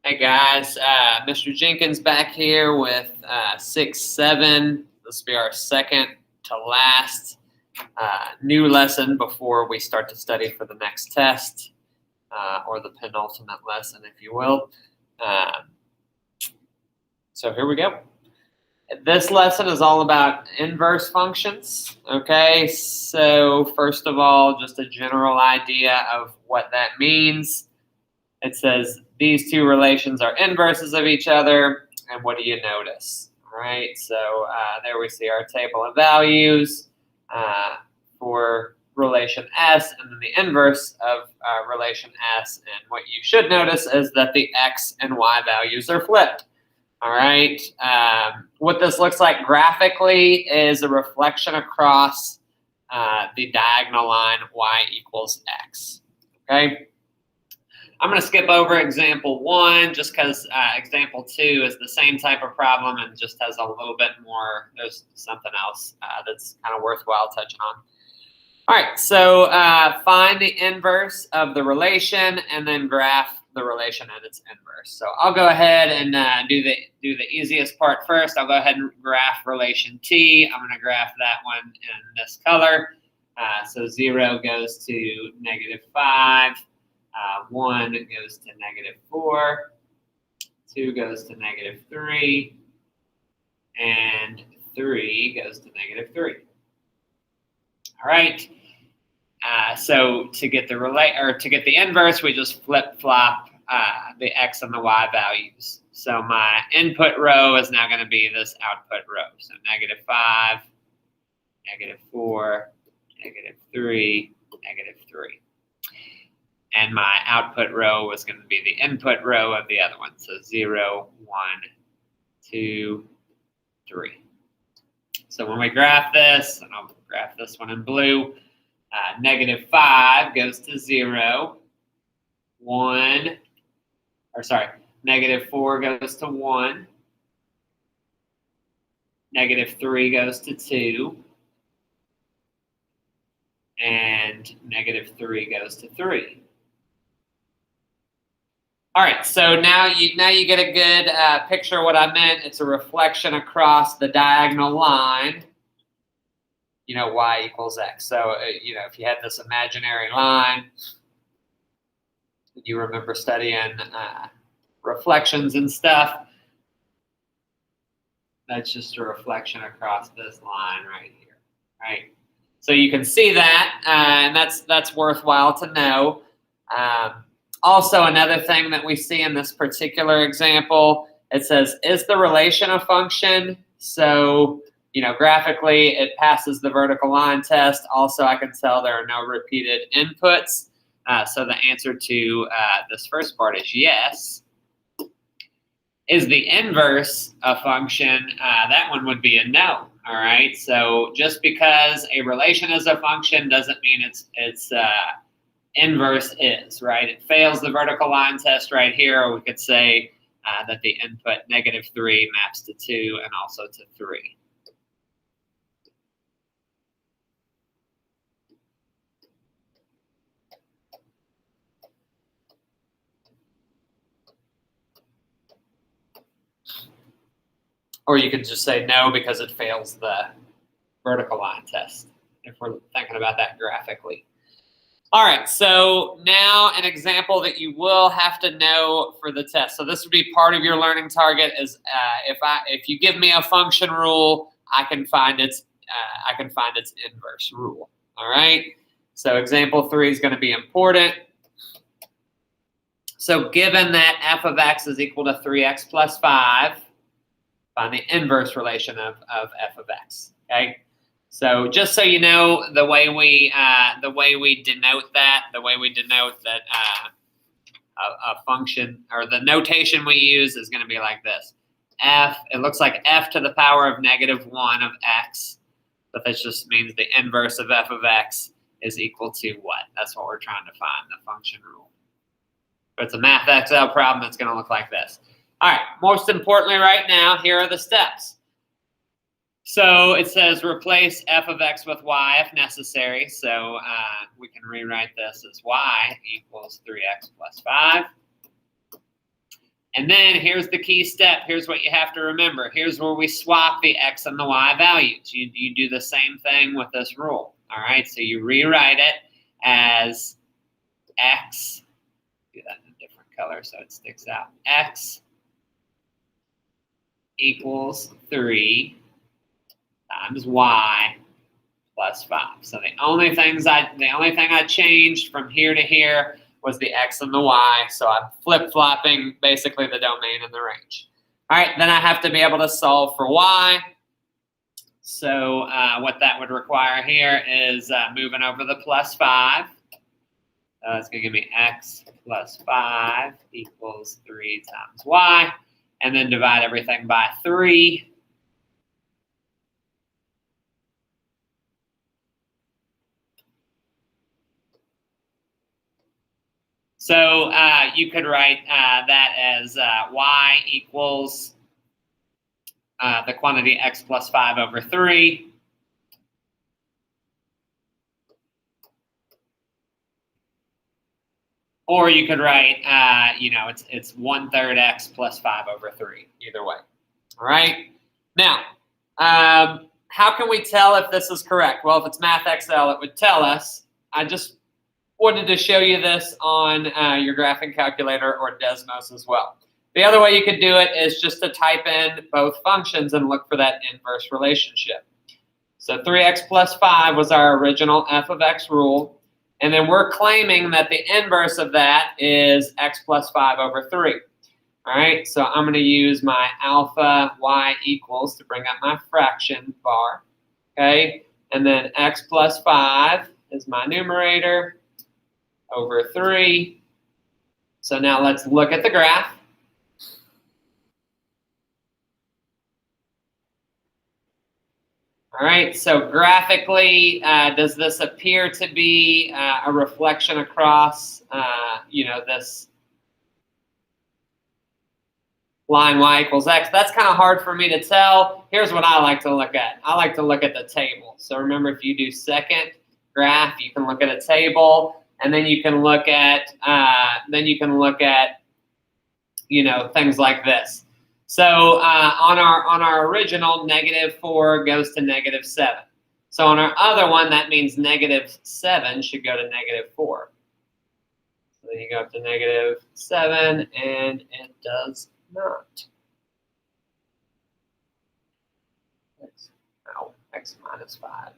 Hey guys, Mr. Jenkins back here with 6-7. This will be our second to last new lesson before we start to study for the next test, or the penultimate lesson, if you will. So here we go. This lesson is all about inverse functions. Okay, so first of all, just a general idea of what that means. It says these two relations are inverses of each other, and what do you notice? All right, so there we see our table of values for relation S, and then the inverse of relation S. And what you should notice is that the X and Y values are flipped. All right, what this looks like graphically is a reflection across the diagonal line y equals x. Okay, I'm going to skip over example 1 just because example 2 is the same type of problem and just has a little bit more. There's something else that's kind of worthwhile touching on. All right, so find the inverse of the relation and then graph the relation and its inverse. So I'll go ahead and do the easiest part first. I'll go ahead and graph relation t. I'm going to graph that one in this color. So 0 goes to -5. 1 goes to -4. 2 goes to -3. And 3 goes to -3. All right. So to get the inverse, we just flip flop the x and the y values. So my input row is now going to be this output row. So -5, -4, -3, -3. And my output row was going to be the input row of the other one. So 0, 1, 2, 3. So when we graph this, and I'll graph this one in blue, -5 goes to 0. -4 goes to 1. -3 goes to 2. And -3 goes to 3. All right, so now you get a good picture of what I meant. It's a reflection across the diagonal line. You know, y equals x. So, if you had this imaginary line, you remember studying reflections and stuff, that's just a reflection across this line right here, right? So you can see that, and that's worthwhile to know. Also, another thing that we see in this particular example, it says, is the relation a function? So, graphically, it passes the vertical line test. Also, I can tell there are no repeated inputs. So the answer to this first part is yes. Is the inverse a function? That one would be a no. All right. So just because a relation is a function doesn't mean its inverse is, right? It fails the vertical line test right here. Or we could say that the input -3 maps to 2 and also to 3. Or you could just say no because it fails the vertical line test, if we're thinking about that graphically. All right, so now an example that you will have to know for the test. So this would be part of your learning target. Is if you give me a function rule, I can find its inverse rule. All right. So example 3 is going to be important. So given that f of x is equal to 3x plus 5, find the inverse relation of f of x. Okay. So just so you know, the way we denote that, a function, or the notation we use is going to be like this. F, it looks like f to the power of -1 of x, but that just means the inverse of f of x is equal to what? That's what we're trying to find, the function rule. If it's a MathXL problem, it's going to look like this. All right, most importantly right now, here are the steps. So it says replace f of x with y if necessary. So we can rewrite this as y equals 3x plus 5. And then here's the key step. Here's what you have to remember. Here's where we swap the x and the y values. You do the same thing with this rule. All right, so you rewrite it as x, do that in a different color so it sticks out. X equals 3 times y plus 5. So the only thing I changed from here to here was the x and the y. So I'm flip-flopping basically the domain and the range. All right, then I have to be able to solve for y. So what that would require here is moving over the plus 5. It's going to give me x plus 5 equals 3 times y. And then divide everything by 3. So you could write that as y equals the quantity x plus 5 over 3. Or you could write, it's 1/3 x plus 5 over 3, either way. All right? Now, how can we tell if this is correct? Well, if it's MathXL, it would tell us. I just wanted to show you this on your graphing calculator or Desmos as well. The other way you could do it is just to type in both functions and look for that inverse relationship. So 3x plus 5 was our original f of x rule. And then we're claiming that the inverse of that is x plus 5 over 3. All right, so I'm going to use my alpha y equals to bring up my fraction bar. Okay, and then x plus 5 is my numerator over 3. So now let's look at the graph. All right, so graphically, does this appear to be a reflection across, this line y equals x? That's kind of hard for me to tell. Here's what I like to look at. I like to look at the table. So remember, if you do second graph, you can look at a table, and then you can look at, things like this. So on our original, -4 goes to -7. So on our other one, that means -7 should go to -4. So then you go up to -7, and it does not. X minus 5.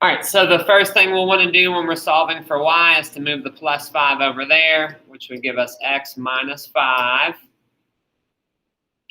All right, so the first thing we'll want to do when we're solving for y is to move the plus 5 over there, which would give us x minus 5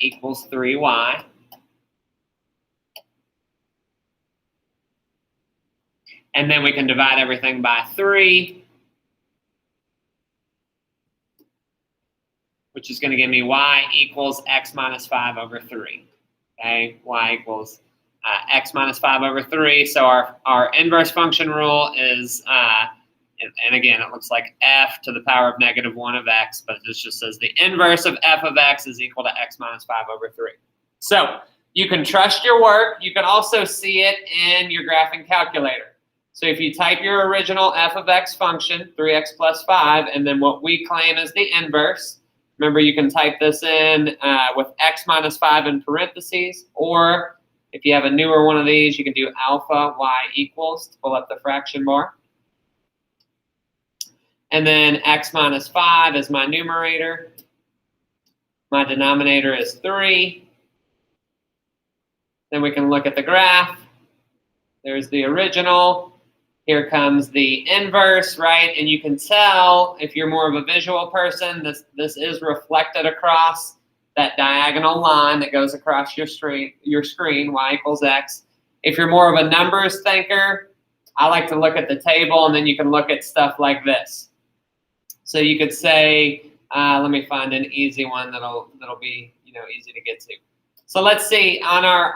equals 3y. And then we can divide everything by 3, which is going to give me y equals x minus 5 over 3. Okay, y equals x minus 5 over 3. So our inverse function rule is, and again, it looks like f to the power of -1 of x, but this just says the inverse of f of x is equal to x minus 5 over 3. So you can trust your work. You can also see it in your graphing calculator. So if you type your original f of x function, 3x plus 5, and then what we claim is the inverse, remember you can type this in with x minus 5 in parentheses, or if you have a newer one of these, you can do alpha y equals to pull up the fraction bar. And then x minus 5 is my numerator. My denominator is 3. Then we can look at the graph. There's the original. Here comes the inverse, right? And you can tell, if you're more of a visual person, this is reflected across that diagonal line that goes across your screen, y equals x. If you're more of a numbers thinker, I like to look at the table, and then you can look at stuff like this. So you could say, let me find an easy one that'll be easy to get to. So let's see on our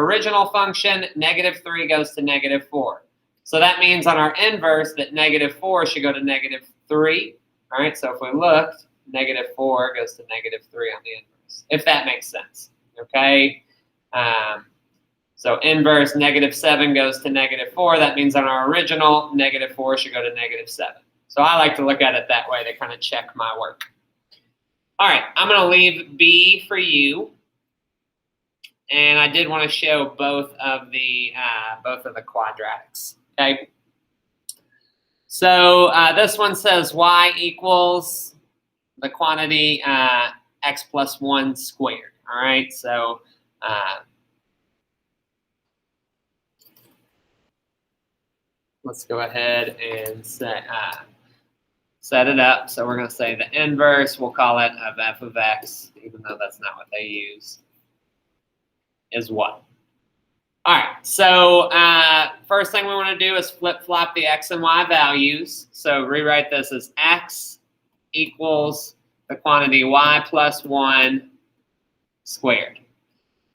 original function, -3 goes to -4. So that means on our inverse that -4 should go to -3. All right. So if we looked, -4 goes to -3 on the inverse, if that makes sense. Okay. So inverse -7 goes to -4. That means on our original, -4 should go to -7. So I like to look at it that way to kind of check my work. All right, I'm going to leave B for you. And I did want to show both of the quadratics. Okay. So this one says y equals the quantity x plus 1 squared. All right. So let's go ahead and set it up. So we're going to say the inverse, we'll call it of f of x, even though that's not what they use, is what? All right, so first thing we want to do is flip-flop the x and y values. So rewrite this as x equals the quantity y plus 1 squared.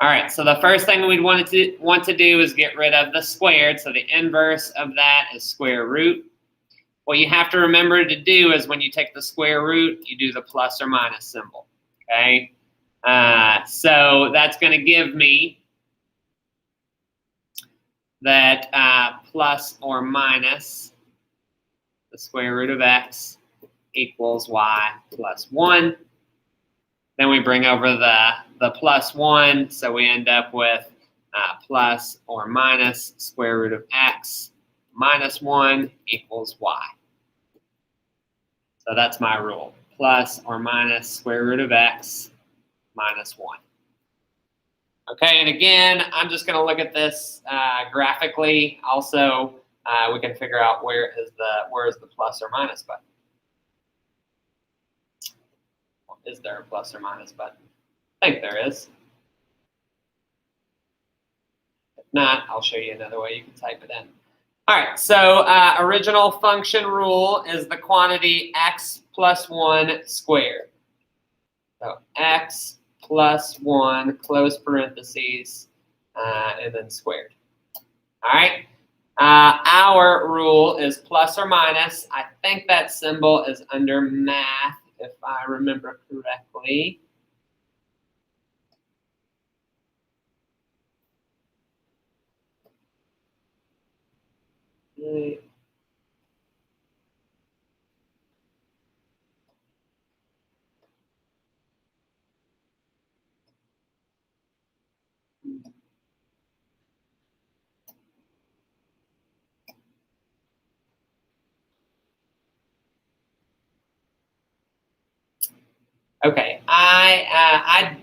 All right, so the first thing we'd want to do is get rid of the squared. So the inverse of that is square root. What you have to remember to do is when you take the square root, you do the plus or minus symbol, okay? So that's going to give me that plus or minus the square root of x equals y plus 1. Then we bring over the plus 1, so we end up with plus or minus square root of x minus 1 equals y. So that's my rule, plus or minus square root of x minus 1. Okay, and again, I'm just going to look at this graphically. Also, we can figure out where is the plus or minus button. Well, is there a plus or minus button? I think there is. If not, I'll show you another way you can type it in. All right, so original function rule is the quantity x plus 1 squared. So x plus 1, close parentheses, and then squared. All right, our rule is plus or minus. I think that symbol is under math, if I remember correctly. Okay, I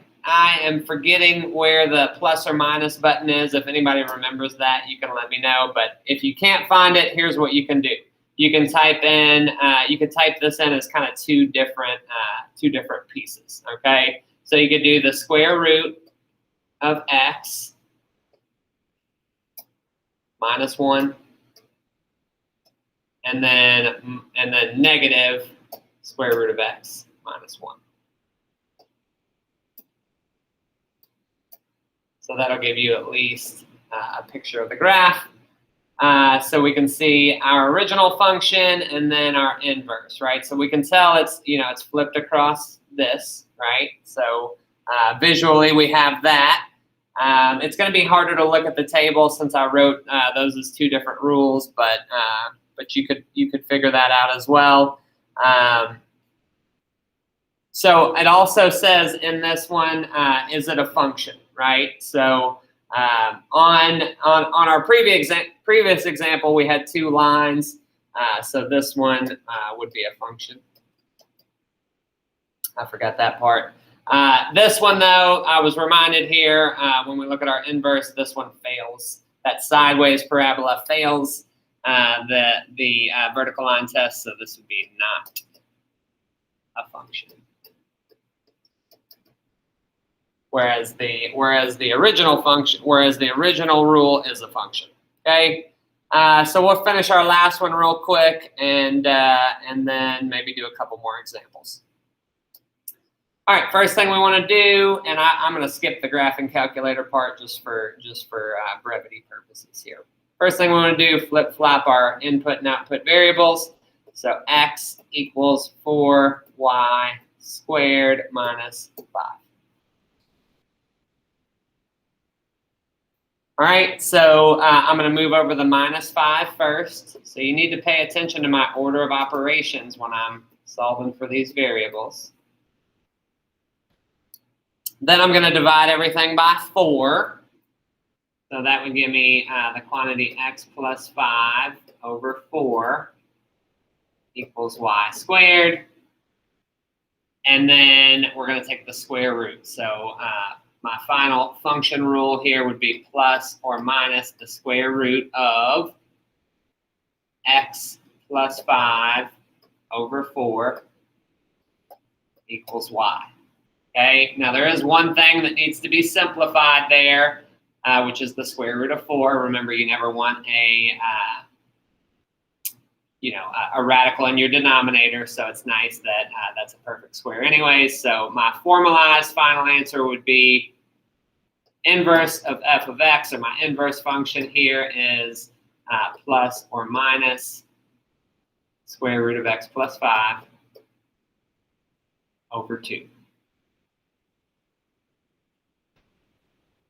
am forgetting where the plus or minus button is. If anybody remembers that, you can let me know. But if you can't find it, here's what you can do. You can type in. You can type this in as kind of two different pieces. Okay, so you could do the square root of x minus 1, and then negative square root of x minus 1. So that'll give you at least a picture of the graph. So we can see our original function and then our inverse, right? So we can tell it's flipped across this, right? So visually we have that. It's going to be harder to look at the table since I wrote those as two different rules, but you could figure that out as well. So it also says in this one, is it a function, right? So on our previous example, we had 2 lines. So this one would be a function. I forgot that part. This one, though, I was reminded here, when we look at our inverse, this one fails. That sideways parabola fails the vertical line test, so this would be not a function. Whereas the original rule is a function. Okay. So we'll finish our last one real quick, and then maybe do a couple more examples. All right. First thing we want to do, and I'm going to skip the graphing calculator part just for brevity purposes here. First thing we want to do, flip flop our input and output variables. So x equals 4y squared minus 5. All right, so I'm going to move over the minus 5 first. So you need to pay attention to my order of operations when I'm solving for these variables. Then I'm going to divide everything by 4. So that would give me the quantity x plus 5 over 4 equals y squared. And then we're going to take the square root. So my final function rule here would be plus or minus the square root of x plus 5 over 4 equals y. Okay, now there is one thing that needs to be simplified there, which is the square root of 4. Remember, you never want a radical in your denominator, so it's nice that that's a perfect square anyways. So my formalized final answer would be inverse of f of x, or my inverse function here is plus or minus square root of x plus 5 over 2.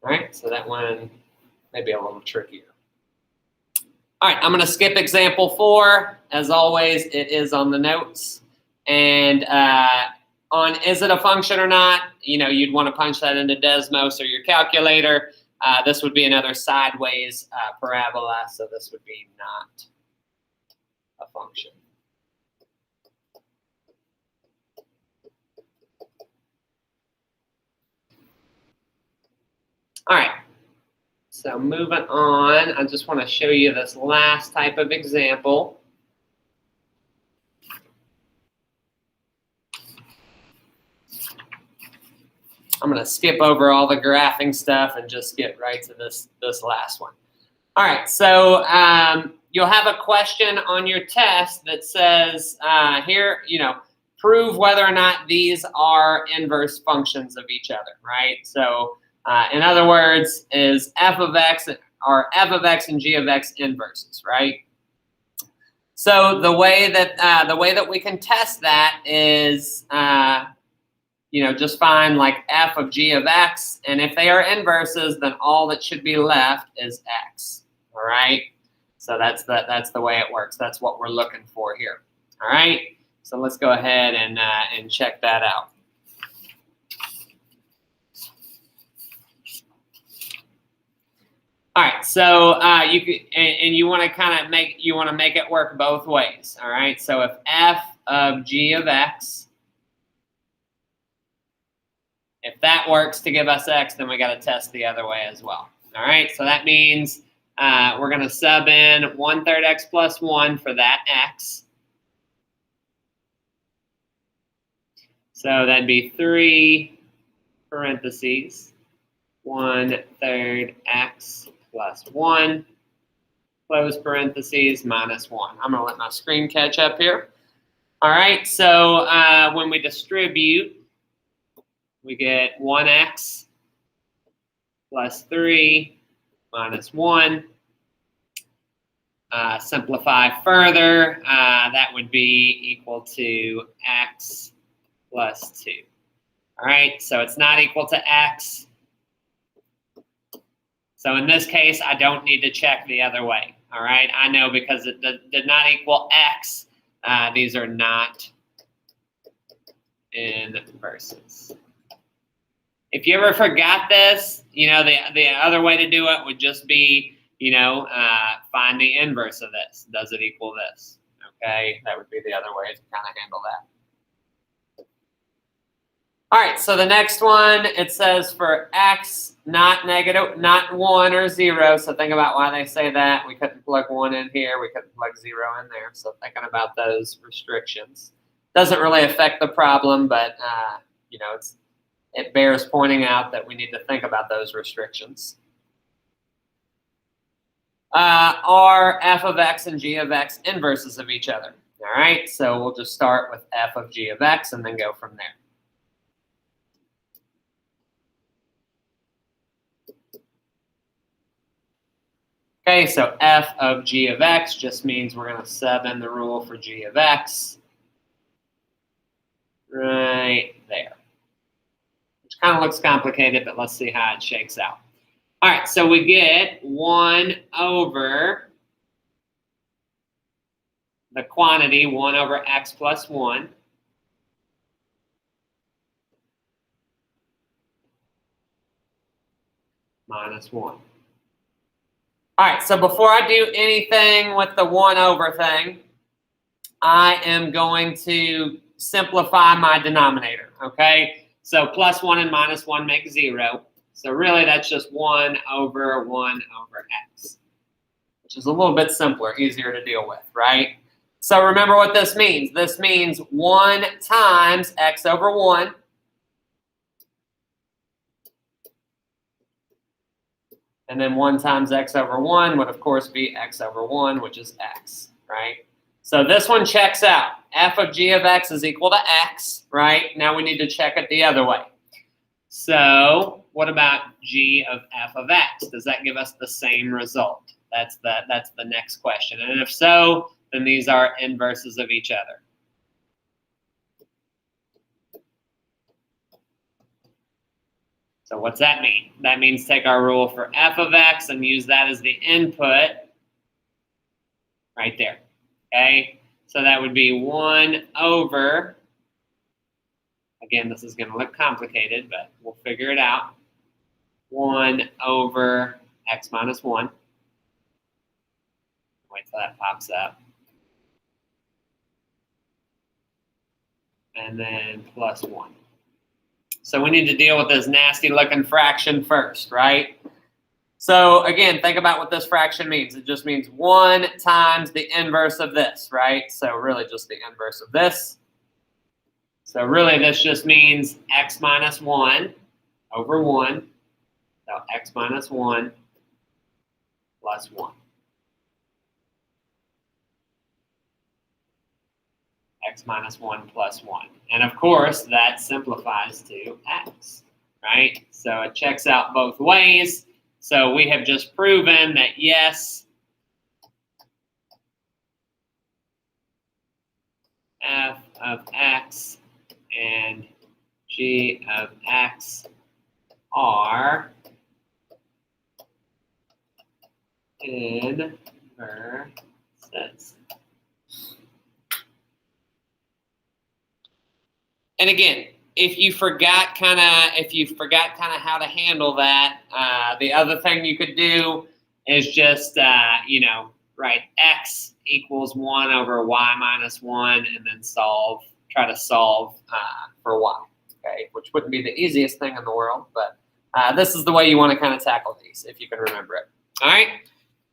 All right, so that one may be a little trickier. All right, I'm going to skip example 4. As always, it is on the notes. And on is it a function or not, you'd want to punch that into Desmos or your calculator. This would be another sideways parabola, so this would be not a function. All right, so moving on, I just want to show you this last type of example. I'm going to skip over all the graphing stuff and just get right to this last one. All right, so you'll have a question on your test that says here, prove whether or not these are inverse functions of each other, right? So in other words, is f of x and g of x inverses, right? So the way that we can test that is just find like f of g of x, and if they are inverses, then all that should be left is x. All right. So that's the way it works. That's what we're looking for here. All right. So let's go ahead and check that out. All right, so you want to make it work both ways. All right, so if f of g of x, if that works to give us x, then we got to test the other way as well. All right, so that means we're going to sub in 1/3 x plus 1 for that x. So that'd be 3 parentheses 1/3 x plus 1, close parentheses, minus 1. I'm going to let my screen catch up here. All right, so when we distribute, we get 1x plus 3 minus 1. Simplify further, that would be equal to x plus 2. All right, so it's not equal to x. So in this case, I don't need to check the other way. All right, I know because it did not equal x, these are not inverses. If you ever forgot this, the other way to do it would just be, find the inverse of this. Does it equal this? Okay, that would be the other way to kind of handle that. All right, so the next one, it says for x not negative, not 1 or 0. So think about why they say that. We couldn't plug 1 in here. We couldn't plug 0 in there. So thinking about those restrictions. Doesn't really affect the problem, but it bears pointing out that we need to think about those restrictions. All are f of x and g of x inverses of each other? All right, so we'll just start with f of g of x and then go from there. Okay, so f of g of x just means we're going to sub in the rule for g of x right there. Which kind of looks complicated, but let's see how it shakes out. All right, so we get 1 over the quantity, 1 over x plus 1. Minus 1. All right, so before I do anything with the 1 over thing, I am going to simplify my denominator, okay? So plus 1 and minus 1 make 0. So really that's just 1 over x, which is a little bit simpler, easier to deal with, right? So remember what this means. This means 1 times x over 1 and then 1 times x over 1 would, of course, be x over 1, which is x, right? So this one checks out. F of g of x is equal to x, right? Now we need to check it the other way. So what about g of f of x? Does that give us the same result? That's the next question. And if so, then these are inverses of each other. So what's that mean? That means take our rule for f of x and use that as the input right there, okay? So that would be 1 over, again, this is going to look complicated, but we'll figure it out. 1 over x minus 1. Wait till that pops up. And then plus 1. So we need to deal with this nasty looking fraction first, right? So again, think about what this fraction means. It just means 1 times the inverse of this, right? So really just the inverse of this. So really this just means x minus 1 over 1. So x minus 1 plus 1. X minus 1 plus 1. And of course, that simplifies to x, right? So it checks out both ways. So we have just proven that, yes, f of x and g of x are inverses. And again, if you forgot kind of how to handle that, the other thing you could do is just write x equals 1 over y minus 1, and then try to solve for y. Okay, which wouldn't be the easiest thing in the world, but this is the way you want to kind of tackle these if you can remember it. All right.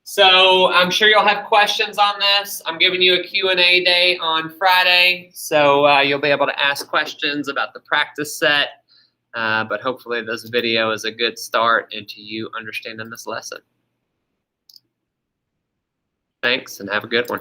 So I'm sure you'll have questions on this. I'm giving you a Q&A day on Friday, so you'll be able to ask questions about the practice set. But hopefully this video is a good start into you understanding this lesson. Thanks, and have a good one.